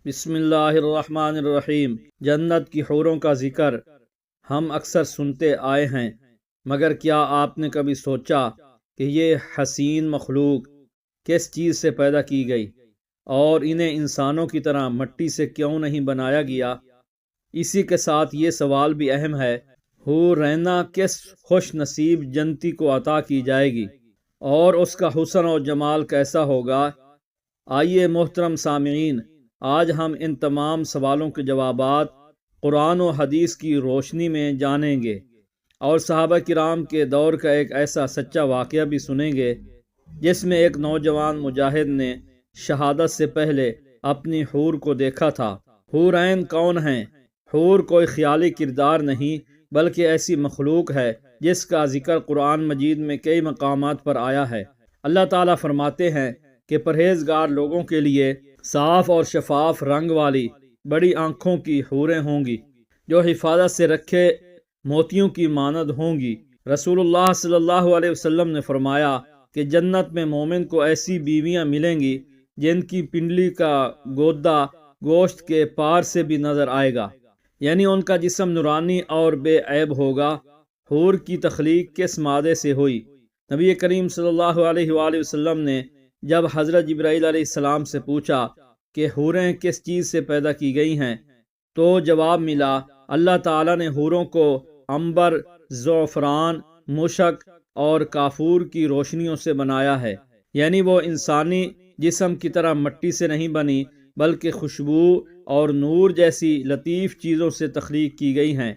بسم اللہ الرحمن الرحیم۔ جنت کی حوروں کا ذکر ہم اکثر سنتے آئے ہیں، مگر کیا آپ نے کبھی سوچا کہ یہ حسین مخلوق کس چیز سے پیدا کی گئی اور انہیں انسانوں کی طرح مٹی سے کیوں نہیں بنایا گیا؟ اسی کے ساتھ یہ سوال بھی اہم ہے، حور رینا کس خوش نصیب جنتی کو عطا کی جائے گی اور اس کا حسن اور جمال کیسا ہوگا؟ آئیے محترم سامعین، آج ہم ان تمام سوالوں کے جوابات قرآن و حدیث کی روشنی میں جانیں گے اور صحابہ کرام کے دور کا ایک ایسا سچا واقعہ بھی سنیں گے جس میں ایک نوجوان مجاہد نے شہادت سے پہلے اپنی حور کو دیکھا تھا۔ حورین کون ہیں؟ حور کوئی خیالی کردار نہیں بلکہ ایسی مخلوق ہے جس کا ذکر قرآن مجید میں کئی مقامات پر آیا ہے۔ اللہ تعالیٰ فرماتے ہیں کہ پرہیزگار لوگوں کے لیے صاف اور شفاف رنگ والی بڑی آنکھوں کی حوریں ہوں گی جو حفاظت سے رکھے موتیوں کی مانند ہوں گی۔ رسول اللہ صلی اللہ علیہ وسلم نے فرمایا کہ جنت میں مومن کو ایسی بیویاں ملیں گی جن کی پنڈلی کا گودا گوشت کے پار سے بھی نظر آئے گا، یعنی ان کا جسم نورانی اور بے عیب ہوگا۔ حور کی تخلیق کس مادے سے ہوئی؟ نبی کریم صلی اللہ علیہ وآلہ وسلم نے جب حضرت جبرائیل علیہ السلام سے پوچھا کہ حوریں کس چیز سے پیدا کی گئی ہیں تو جواب ملا، اللہ تعالیٰ نے حوروں کو عنبر، زعفران، مشک اور کافور کی روشنیوں سے بنایا ہے، یعنی وہ انسانی جسم کی طرح مٹی سے نہیں بنی بلکہ خوشبو اور نور جیسی لطیف چیزوں سے تخلیق کی گئی ہیں۔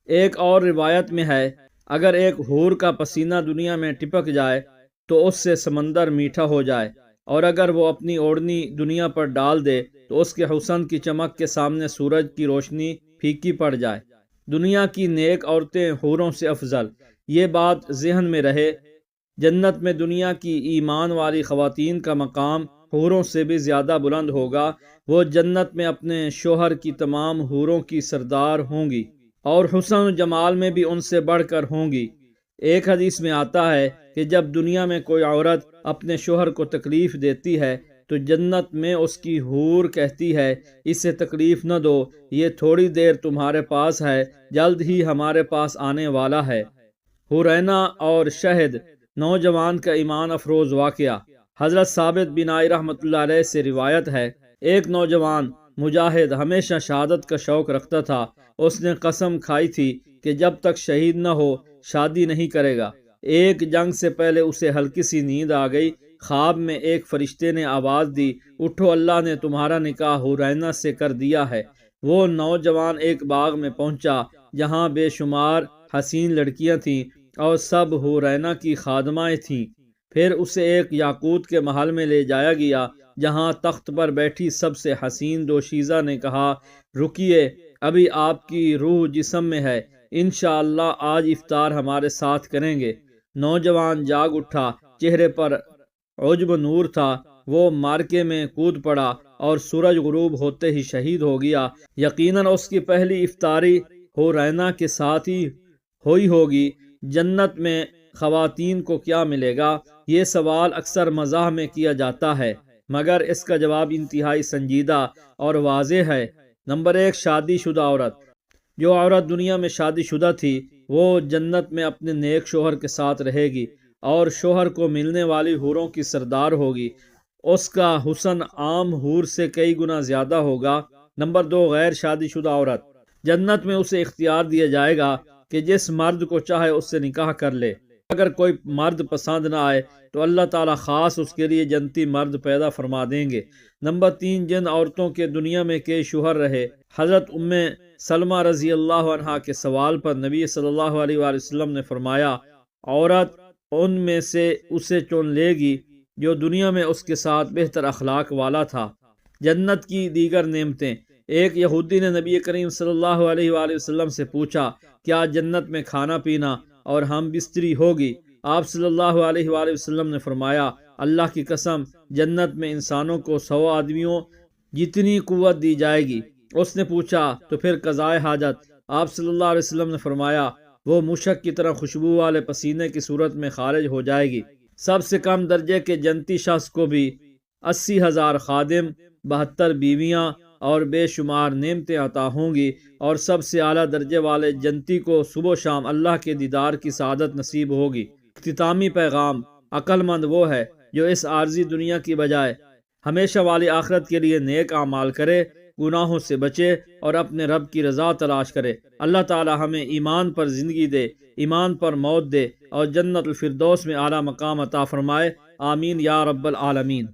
ایک اور روایت میں ہے، اگر ایک حور کا پسینہ دنیا میں ٹپک جائے تو اس سے سمندر میٹھا ہو جائے، اور اگر وہ اپنی اوڑھنی دنیا پر ڈال دے تو اس کے حسن کی چمک کے سامنے سورج کی روشنی پھیکی پڑ جائے۔ دنیا کی نیک عورتیں حوروں سے افضل، یہ بات ذہن میں رہے۔ جنت میں دنیا کی ایمان والی خواتین کا مقام حوروں سے بھی زیادہ بلند ہوگا۔ وہ جنت میں اپنے شوہر کی تمام حوروں کی سردار ہوں گی اور حسن و جمال میں بھی ان سے بڑھ کر ہوں گی۔ ایک حدیث میں آتا ہے کہ جب دنیا میں کوئی عورت اپنے شوہر کو تکلیف دیتی ہے تو جنت میں اس کی حور کہتی ہے، اسے تکلیف نہ دو، یہ تھوڑی دیر تمہارے پاس ہے، جلد ہی ہمارے پاس آنے والا ہے۔ حورینا اور شہد، نوجوان کا ایمان افروز واقعہ۔ حضرت ثابت بن آئی رحمۃ اللہ علیہ سے روایت ہے، ایک نوجوان مجاہد ہمیشہ شہادت کا شوق رکھتا تھا۔ اس نے قسم کھائی تھی کہ جب تک شہید نہ ہو شادی نہیں کرے گا۔ ایک جنگ سے پہلے اسے ہلکی سی نیند آ گئی۔ خواب میں ایک فرشتے نے آواز دی، اٹھو، اللہ نے تمہارا نکاح حورینا سے کر دیا ہے۔ وہ نوجوان ایک باغ میں پہنچا جہاں بے شمار حسین لڑکیاں تھیں اور سب حورینا کی خادمائیں تھیں۔ پھر اسے ایک یاقوت کے محل میں لے جایا گیا جہاں تخت پر بیٹھی سب سے حسین دوشیزہ نے کہا، رکیے، ابھی آپ کی روح جسم میں ہے، انشاءاللہ آج افطار ہمارے ساتھ کریں گے۔ نوجوان جاگ اٹھا، چہرے پر عجب نور تھا۔ وہ مارکے میں کود پڑا اور سورج غروب ہوتے ہی شہید ہو گیا۔ یقیناً اس کی پہلی افطاری حورینا کے ساتھ ہی ہوئی ہوگی۔ جنت میں خواتین کو کیا ملے گا؟ یہ سوال اکثر مزاح میں کیا جاتا ہے، مگر اس کا جواب انتہائی سنجیدہ اور واضح ہے۔ نمبر 1، شادی شدہ عورت۔ جو عورت دنیا میں شادی شدہ تھی وہ جنت میں اپنے نیک شوہر کے ساتھ رہے گی اور شوہر کو ملنے والی حوروں کی سردار ہوگی۔ اس کا حسن عام حور سے کئی گنا زیادہ ہوگا۔ نمبر 2، غیر شادی شدہ عورت۔ جنت میں اسے اختیار دیا جائے گا کہ جس مرد کو چاہے اس سے نکاح کر لے۔ اگر کوئی مرد پسند نہ آئے تو اللہ تعالیٰ خاص اس کے لیے جنتی مرد پیدا فرما دیں گے۔ نمبر 3، جن عورتوں کے دنیا میں کئی شوہر رہے۔ حضرت ام سلمہ رضی اللہ عنہا کے سوال پر نبی صلی اللہ علیہ وآلہ وسلم نے فرمایا، عورت ان میں سے اسے چن لے گی جو دنیا میں اس کے ساتھ بہتر اخلاق والا تھا۔ جنت کی دیگر نعمتیں۔ ایک یہودی نے نبی کریم صلی اللہ علیہ وآلہ وسلم سے پوچھا، کیا جنت میں کھانا پینا اور ہم بستری ہوگی؟ آپ صلی اللہ علیہ وآلہ وسلم نے فرمایا، اللہ کی قسم، جنت میں انسانوں کو 100 آدمیوں جتنی قوت دی جائے گی۔ اس نے پوچھا، تو پھر قضائے حاجت؟ آپ صلی اللہ علیہ وسلم نے فرمایا، وہ مشک کی طرح خوشبو والے پسینے کی صورت میں خارج ہو جائے گی۔ سب سے کم درجے کے جنتی شخص کو بھی 80,000 خادم، 72 بیویاں اور بے شمار نعمتیں عطا ہوں گی، اور سب سے اعلیٰ درجے والے جنتی کو صبح و شام اللہ کے دیدار کی سعادت نصیب ہوگی۔ اختتامی پیغام: عقل مند وہ ہے جو اس عارضی دنیا کی بجائے ہمیشہ والی آخرت کے لیے نیک اعمال کرے، گناہوں سے بچے اور اپنے رب کی رضا تلاش کرے۔ اللہ تعالی ہمیں ایمان پر زندگی دے، ایمان پر موت دے، اور جنت الفردوس میں اعلیٰ مقام عطا فرمائے۔ آمین یا رب العالمین۔